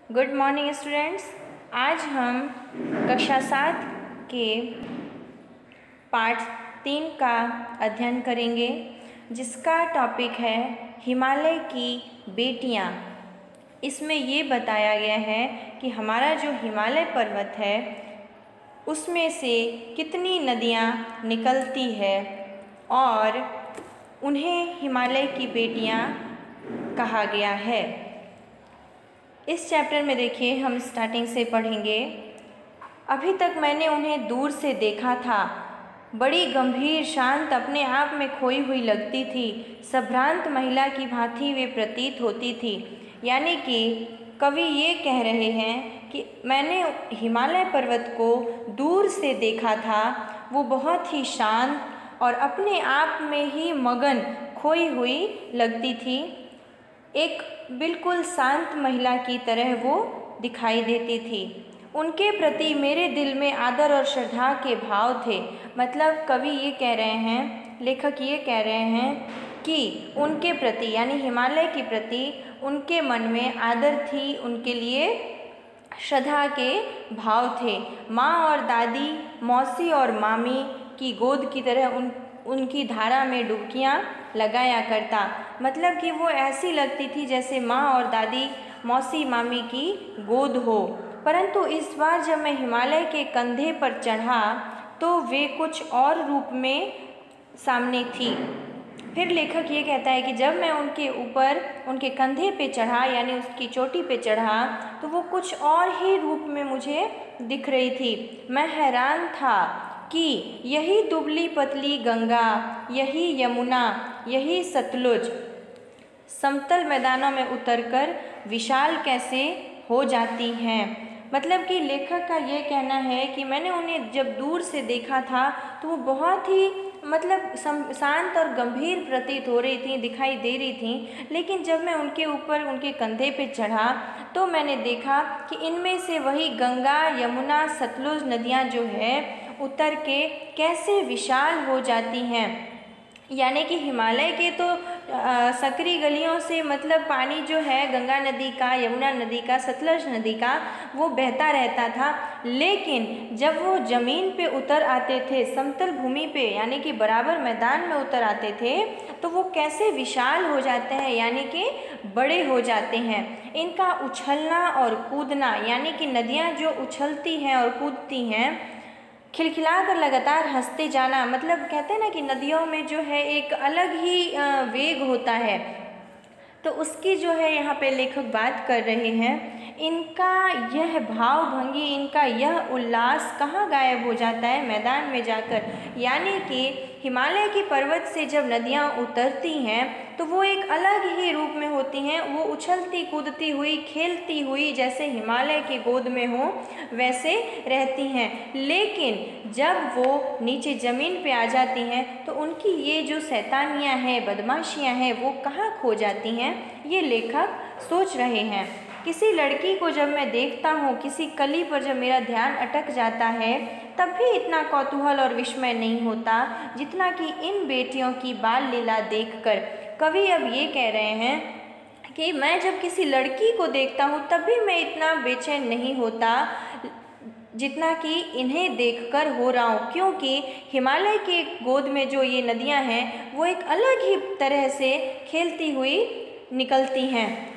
Good morning students. आज हम कक्षा 7 के पाठ 3 का अध्ययन करेंगे, जिसका टॉपिक है हिमालय की बेटियां। इसमें ये बताया गया है कि हमारा जो हिमालय पर्वत है उसमें से कितनी नदियां निकलती है और उन्हें हिमालय की बेटियां कहा गया है। इस चैप्टर में देखिए, हम स्टार्टिंग से पढ़ेंगे। अभी तक मैंने उन्हें दूर से देखा था, बड़ी गंभीर, शांत, अपने आप में खोई हुई लगती थी। संभ्रांत महिला की भांति वे प्रतीत होती थी। यानी कि कवि ये कह रहे हैं कि मैंने हिमालय पर्वत को दूर से देखा था, वो बहुत ही शांत और अपने आप में ही मगन, खोई हुई लगती थी। एक बिल्कुल शांत महिला की तरह वो दिखाई देती थी। उनके प्रति मेरे दिल में आदर और श्रद्धा के भाव थे। मतलब कवि ये कह रहे हैं, लेखक ये कह रहे हैं कि उनके प्रति यानी हिमालय के प्रति उनके मन में आदर थी, उनके लिए श्रद्धा के भाव थे। माँ और दादी, मौसी और मामी की गोद की तरह उनकी धारा में डुबकियाँ लगाया करता। मतलब कि वो ऐसी लगती थी जैसे माँ और दादी, मौसी, मामी की गोद हो। परंतु इस बार जब मैं हिमालय के कंधे पर चढ़ा तो वे कुछ और रूप में सामने थी। फिर लेखक ये कहता है कि जब मैं उनके ऊपर, उनके कंधे पे चढ़ा यानी उसकी चोटी पे चढ़ा तो वो कुछ और ही रूप में मुझे दिख रही थी। मैं हैरान था कि यही दुबली पतली गंगा, यही यमुना, यही सतलुज समतल मैदानों में उतरकर विशाल कैसे हो जाती हैं। मतलब कि लेखक का ये कहना है कि मैंने उन्हें जब दूर से देखा था तो वो बहुत ही शांत और गंभीर प्रतीत हो रही थी, दिखाई दे रही थी। लेकिन जब मैं उनके ऊपर, उनके कंधे पे चढ़ा तो मैंने देखा कि इनमें से वही गंगा, यमुना, सतलुज नदियाँ जो है उतर के कैसे विशाल हो जाती हैं। यानी कि हिमालय के तो सकरी गलियों से मतलब पानी जो है गंगा नदी का, यमुना नदी का, सतलुज नदी का, वो बहता रहता था। लेकिन जब वो ज़मीन पे उतर आते थे, समतल भूमि पे यानी कि बराबर मैदान में उतर आते थे तो वो कैसे विशाल हो जाते हैं, यानी कि बड़े हो जाते हैं। इनका उछलना और कूदना यानी कि नदियाँ जो उछलती हैं और कूदती हैं, खिलखिला कर लगातार हंसते जाना। मतलब कहते हैं ना कि नदियों में जो है एक अलग ही वेग होता है, तो उसकी जो है यहाँ पे लेखक बात कर रहे हैं। इनका यह भाव भंगी, इनका यह उल्लास कहाँ गायब हो जाता है? मैदान में जाकर। यानी कि हिमालय की पर्वत से जब नदियाँ उतरती हैं तो वो एक अलग ही रूप में होती हैं। वो उछलती कूदती हुई, खेलती हुई, जैसे हिमालय की गोद में हो वैसे रहती हैं। लेकिन जब वो नीचे ज़मीन पे आ जाती हैं तो उनकी ये जो शैतानियाँ हैं, बदमाशियाँ हैं, वो कहाँ खो जाती हैं, ये लेखक सोच रहे हैं। किसी लड़की को जब मैं देखता हूँ, किसी कली पर जब मेरा ध्यान अटक जाता है, तब भी इतना कौतूहल और विस्मय नहीं होता जितना कि इन बेटियों की बाल लीला देखकर। कवि अब ये कह रहे हैं कि मैं जब किसी लड़की को देखता हूँ तब भी मैं इतना बेचैन नहीं होता जितना कि इन्हें देखकर हो रहा हूँ, क्योंकि हिमालय के गोद में जो ये नदियाँ हैं वो एक अलग ही तरह से खेलती हुई निकलती हैं।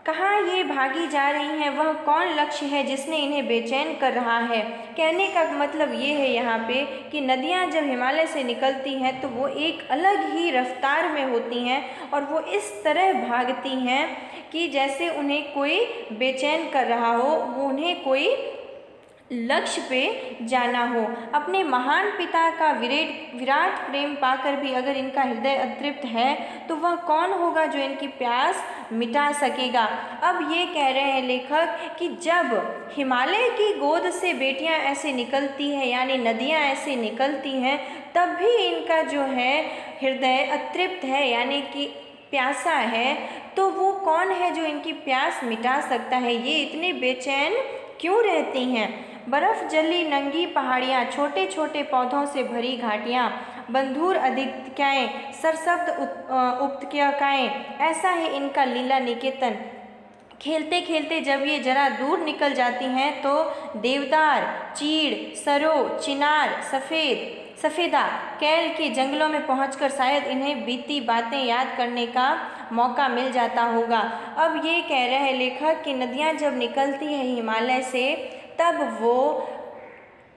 कहाँ ये भागी जा रही हैं, वह कौन लक्ष्य है जिसने इन्हें बेचैन कर रहा है? कहने का मतलब ये है यहाँ पे कि नदियाँ जब हिमालय से निकलती हैं तो वो एक अलग ही रफ्तार में होती हैं और वो इस तरह भागती हैं कि जैसे उन्हें कोई बेचैन कर रहा हो, वो उन्हें कोई लक्ष्य पे जाना हो। अपने महान पिता का विराट प्रेम पाकर भी अगर इनका हृदय अतृप्त है तो वह कौन होगा जो इनकी प्यास मिटा सकेगा? अब ये कह रहे हैं लेखक कि जब हिमालय की गोद से बेटियां ऐसे निकलती हैं यानी नदियां ऐसे निकलती हैं, तब भी इनका जो है हृदय अतृप्त है यानी कि प्यासा है। तो वो कौन है जो इनकी प्यास मिटा सकता है? ये इतने बेचैन क्यों रहती हैं? बर्फ़ जली नंगी पहाड़ियाँ, छोटे छोटे पौधों से भरी घाटियाँ, बंधुर अधिक्याएँ, सरशब्द उपत्यकाएँ, ऐसा ही इनका लीला निकेतन खेलते खेलते जब ये जरा दूर निकल जाती हैं तो देवदार, चीड़, सरो, चिनार, सफ़ेदा, कैल के जंगलों में पहुंचकर शायद इन्हें बीती बातें याद करने का मौका मिल जाता होगा। अब ये कह रहे हैं लेखक कि नदियाँ जब निकलती हैं हिमालय से तब वो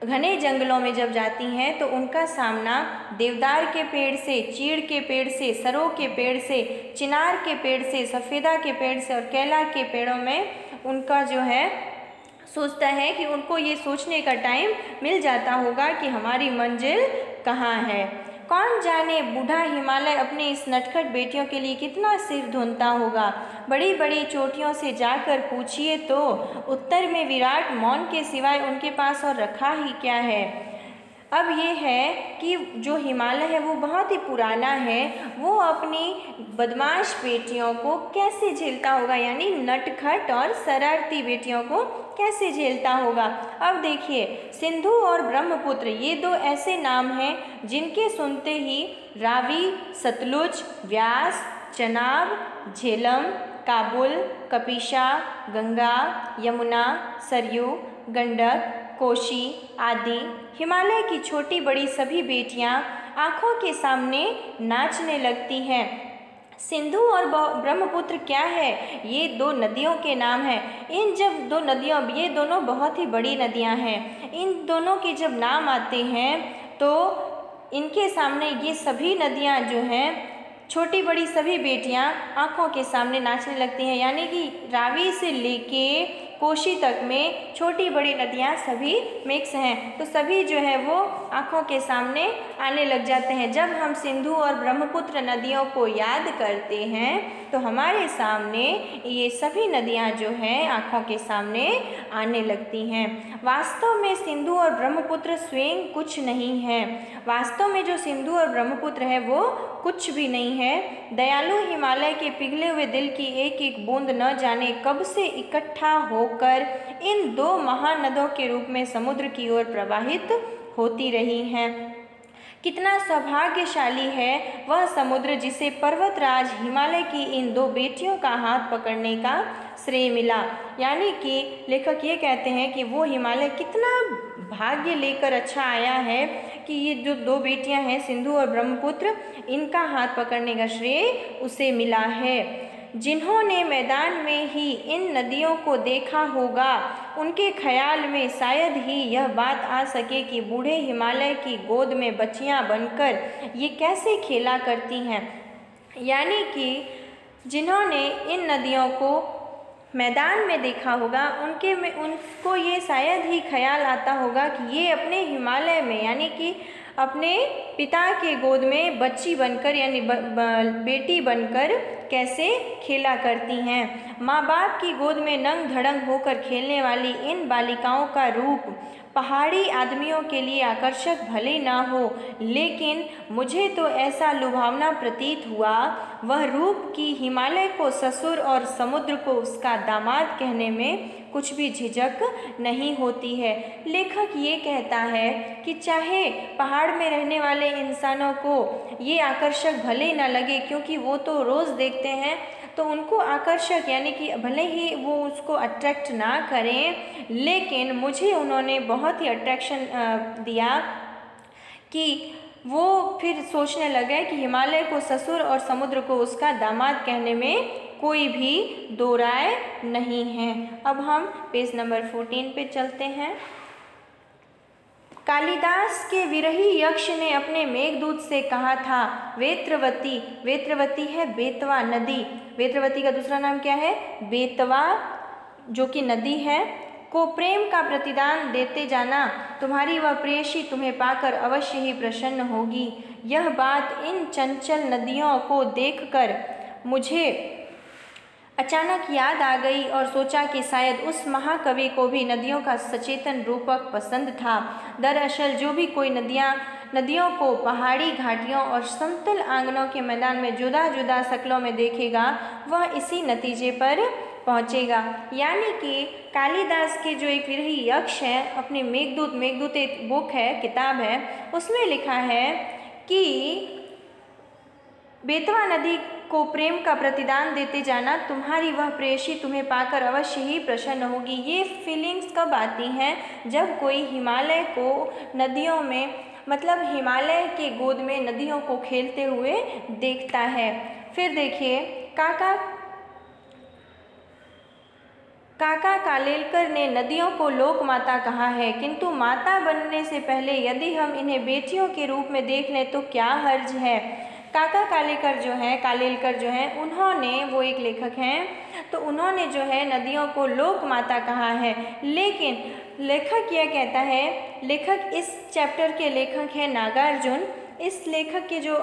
घने जंगलों में जब जाती हैं तो उनका सामना देवदार के पेड़ से, चीड़ के पेड़ से, सरो के पेड़ से, चिनार के पेड़ से, सफ़ेदा के पेड़ से और केला के पेड़ों में उनका जो है सोचता है कि उनको ये सोचने का टाइम मिल जाता होगा कि हमारी मंजिल कहाँ है। कौन जाने बूढ़ा हिमालय अपने इस नटखट बेटियों के लिए कितना सिर धुनता होगा। बड़ी बड़ी चोटियों से जाकर पूछिए तो उत्तर में विराट मौन के सिवाय उनके पास और रखा ही क्या है। अब ये है कि जो हिमालय है वो बहुत ही पुराना है, वो अपनी बदमाश बेटियों को कैसे झेलता होगा, यानी नटखट और शरारती बेटियों को कैसे झेलता होगा। अब देखिए, सिंधु और ब्रह्मपुत्र ये दो ऐसे नाम हैं जिनके सुनते ही रावी, सतलुज, व्यास, चनाब, झेलम, काबुल, कपिशा, गंगा, यमुना, सरयू, गंडक, कोशी आदि हिमालय की छोटी बड़ी सभी बेटियां आँखों के सामने नाचने लगती हैं। सिंधु और ब्रह्मपुत्र क्या है? ये दो नदियों के नाम हैं। इन जब दो नदियों, ये दोनों बहुत ही बड़ी नदियां हैं, इन दोनों के जब नाम आते हैं तो इनके सामने ये सभी नदियां जो हैं, छोटी बड़ी सभी बेटियां आँखों के सामने नाचने लगती हैं। यानी कि रावी से लेके कोशी तक में छोटी बड़ी नदियाँ सभी मिक्स हैं, तो सभी जो है वो आँखों के सामने आने लग जाते हैं। जब हम सिंधु और ब्रह्मपुत्र नदियों को याद करते हैं तो हमारे सामने ये सभी नदियाँ जो हैं आँखों के सामने आने लगती हैं। वास्तव में सिंधु और ब्रह्मपुत्र स्वयं कुछ नहीं है। वास्तव में जो सिंधु और ब्रह्मपुत्र है वो कुछ भी नहीं है। दयालु हिमालय के पिघले हुए दिल की एक एक बूंद न जाने कब से इकट्ठा होकर इन दो महानदों के रूप में समुद्र की ओर प्रवाहित होती रही हैं। कितना सौभाग्यशाली है वह समुद्र जिसे पर्वतराज हिमालय की इन दो बेटियों का हाथ पकड़ने का श्रेय मिला। यानी कि लेखक ये कहते हैं कि वो हिमालय कितना भाग्य लेकर अच्छा आया है कि ये जो दो बेटियां हैं सिंधु और ब्रह्मपुत्र, इनका हाथ पकड़ने का श्रेय उसे मिला है। जिन्होंने मैदान में ही इन नदियों को देखा होगा उनके ख्याल में शायद ही यह बात आ सके कि बूढ़े हिमालय की गोद में बच्चियां बनकर ये कैसे खेला करती हैं। यानी कि जिन्होंने इन नदियों को मैदान में देखा होगा उनको ये शायद ही ख्याल आता होगा कि ये अपने हिमालय में, यानी कि अपने पिता के गोद में बच्ची बनकर यानी बेटी बनकर कैसे खेला करती हैं। माँ बाप की गोद में नंग धड़ंग होकर खेलने वाली इन बालिकाओं का रूप पहाड़ी आदमियों के लिए आकर्षक भले ना हो, लेकिन मुझे तो ऐसा लुभावना प्रतीत हुआ वह रूप कि हिमालय को ससुर और समुद्र को उसका दामाद कहने में कुछ भी झिझक नहीं होती है। लेखक ये कहता है कि चाहे पहाड़ में रहने वाले इंसानों को ये आकर्षक भले ना लगे, क्योंकि वो तो रोज़ देखते हैं तो उनको आकर्षक यानी कि भले ही वो उसको अट्रैक्ट ना करें, लेकिन मुझे उन्होंने बहुत ही अट्रैक्शन दिया कि वो फिर सोचने लगे कि हिमालय को ससुर और समुद्र को उसका दामाद कहने में कोई भी दो राय नहीं है। अब हम पेज नंबर 14 पे चलते हैं। कालिदास के विरही यक्ष ने अपने मेघदूत से कहा था, वेत्रवती, वेत्रवती है बेतवा नदी, वेत्रवती का दूसरा नाम क्या है? बेतवा, जो कि नदी है, को प्रेम का प्रतिदान देते जाना, तुम्हारी वह प्रेयसी तुम्हें पाकर अवश्य ही प्रसन्न होगी। यह बात इन चंचल नदियों को देखकर मुझे अचानक याद आ गई और सोचा कि शायद उस महाकवि को भी नदियों का सचेतन रूपक पसंद था। दरअसल जो भी कोई नदियों को पहाड़ी घाटियों और समतल आंगनों के मैदान में जुदा जुदा शक्लों में देखेगा वह इसी नतीजे पर पहुँचेगा। यानी कि कालिदास के जो एक विरही यक्ष है अपने मेघदूत एक बुक है, किताब है, उसमें लिखा है कि बेतवा नदी को प्रेम का प्रतिदान देते जाना, तुम्हारी वह प्रेयसी तुम्हें पाकर अवश्य ही प्रसन्न होगी। ये फीलिंग्स कब आती हैं? जब कोई हिमालय को नदियों में, मतलब हिमालय के गोद में नदियों को खेलते हुए देखता है। फिर देखिए, काका कालेलकर ने नदियों को लोक माता कहा है, किंतु माता बनने से पहले यदि हम इन्हें बेटियों के रूप में देख लें तो क्या हर्ज है। काका कालेलकर जो हैं उन्होंने, वो एक लेखक हैं, तो उन्होंने जो है नदियों को लोक माता कहा है। लेकिन लेखक यह कहता है, लेखक इस चैप्टर के लेखक हैं नागार्जुन। इस लेखक के जो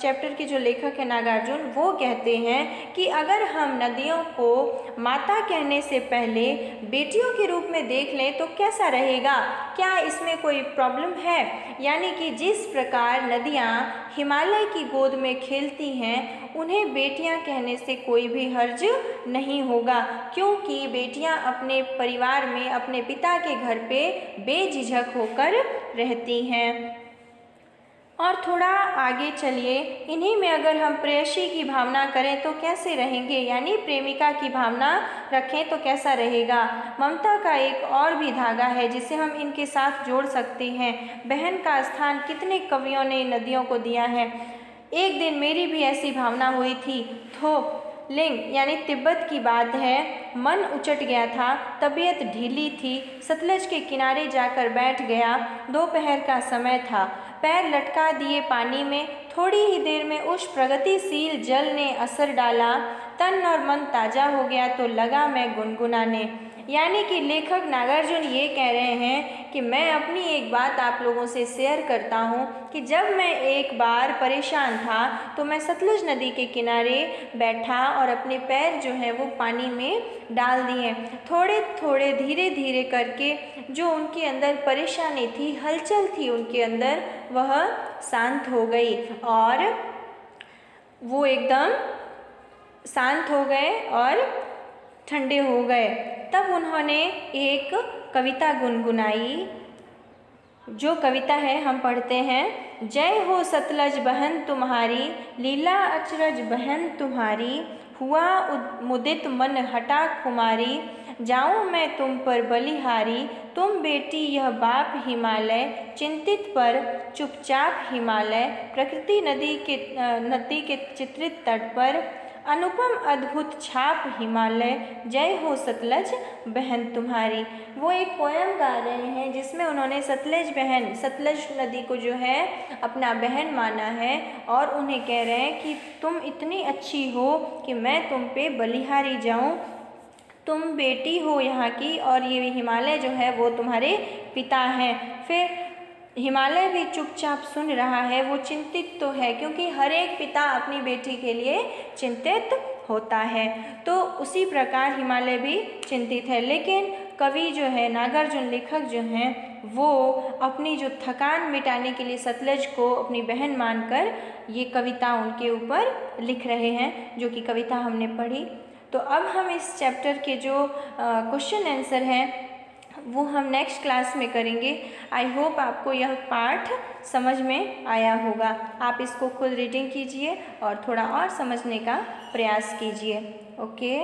चैप्टर के जो लेखक हैं नागार्जुन, वो कहते हैं कि अगर हम नदियों को माता कहने से पहले बेटियों के रूप में देख लें तो कैसा रहेगा, क्या इसमें कोई प्रॉब्लम है? यानी कि जिस प्रकार नदियाँ हिमालय की गोद में खेलती हैं, उन्हें बेटियां कहने से कोई भी हर्ज नहीं होगा, क्योंकि बेटियां अपने परिवार में, अपने पिता के घर पे बेझिझक होकर रहती हैं। और थोड़ा आगे चलिए, इन्हीं में अगर हम प्रेयसी की भावना करें तो कैसे रहेंगे, यानी प्रेमिका की भावना रखें तो कैसा रहेगा। ममता का एक और भी धागा है जिसे हम इनके साथ जोड़ सकते हैं। बहन का स्थान कितने कवियों ने नदियों को दिया है। एक दिन मेरी भी ऐसी भावना हुई थी। लिंग यानी तिब्बत की बात है। मन उचट गया था, तबीयत ढीली थी। सतलज के किनारे जाकर बैठ गया। दोपहर का समय था। पैर लटका दिए पानी में। थोड़ी ही देर में उस प्रगतिशील जल ने असर डाला। तन और मन ताज़ा हो गया तो लगा मैं गुनगुनाने। यानी कि लेखक नागार्जुन ये कह रहे हैं कि मैं अपनी एक बात आप लोगों से शेयर करता हूँ कि जब मैं एक बार परेशान था तो मैं सतलज नदी के किनारे बैठा और अपने पैर जो है वो पानी में डाल दिए। थोड़े थोड़े धीरे धीरे करके जो उनके अंदर परेशानी थी, हलचल थी उनके अंदर, वह शांत हो गई और वो एकदम शांत हो गए और ठंडे हो गए। तब उन्होंने एक कविता गुनगुनाई। जो कविता है हम पढ़ते हैं। जय हो सतलज बहन तुम्हारी, लीला अचरज बहन तुम्हारी, हुआ मुदित मन हटा कुमारी, जाऊँ मैं तुम पर बलिहारी, तुम बेटी यह बाप हिमालय, चिंतित पर चुपचाप हिमालय, प्रकृति नदी के चित्रित तट पर, अनुपम अद्भुत छाप हिमालय, जय हो सतलज बहन तुम्हारी। वो एक पोयम गा रहे हैं जिसमें उन्होंने सतलज नदी को जो है अपना बहन माना है और उन्हें कह रहे हैं कि तुम इतनी अच्छी हो कि मैं तुम पे बलिहारी जाऊं, तुम बेटी हो यहाँ की और ये हिमालय जो है वो तुम्हारे पिता हैं। फिर हिमालय भी चुपचाप सुन रहा है। वो चिंतित तो है क्योंकि हर एक पिता अपनी बेटी के लिए चिंतित होता है, तो उसी प्रकार हिमालय भी चिंतित है। लेकिन कवि जो है नागार्जुन लेखक जो हैं वो अपनी जो थकान मिटाने के लिए सतलज को अपनी बहन मानकर ये कविता उनके ऊपर लिख रहे हैं, जो कि कविता हमने पढ़ी। तो अब हम इस चैप्टर के जो क्वेश्चन आंसर हैं वो हम नेक्स्ट क्लास में करेंगे। आई होप आपको यह पाठ समझ में आया होगा। आप इसको खुद रीडिंग कीजिए और थोड़ा और समझने का प्रयास कीजिए। ओके।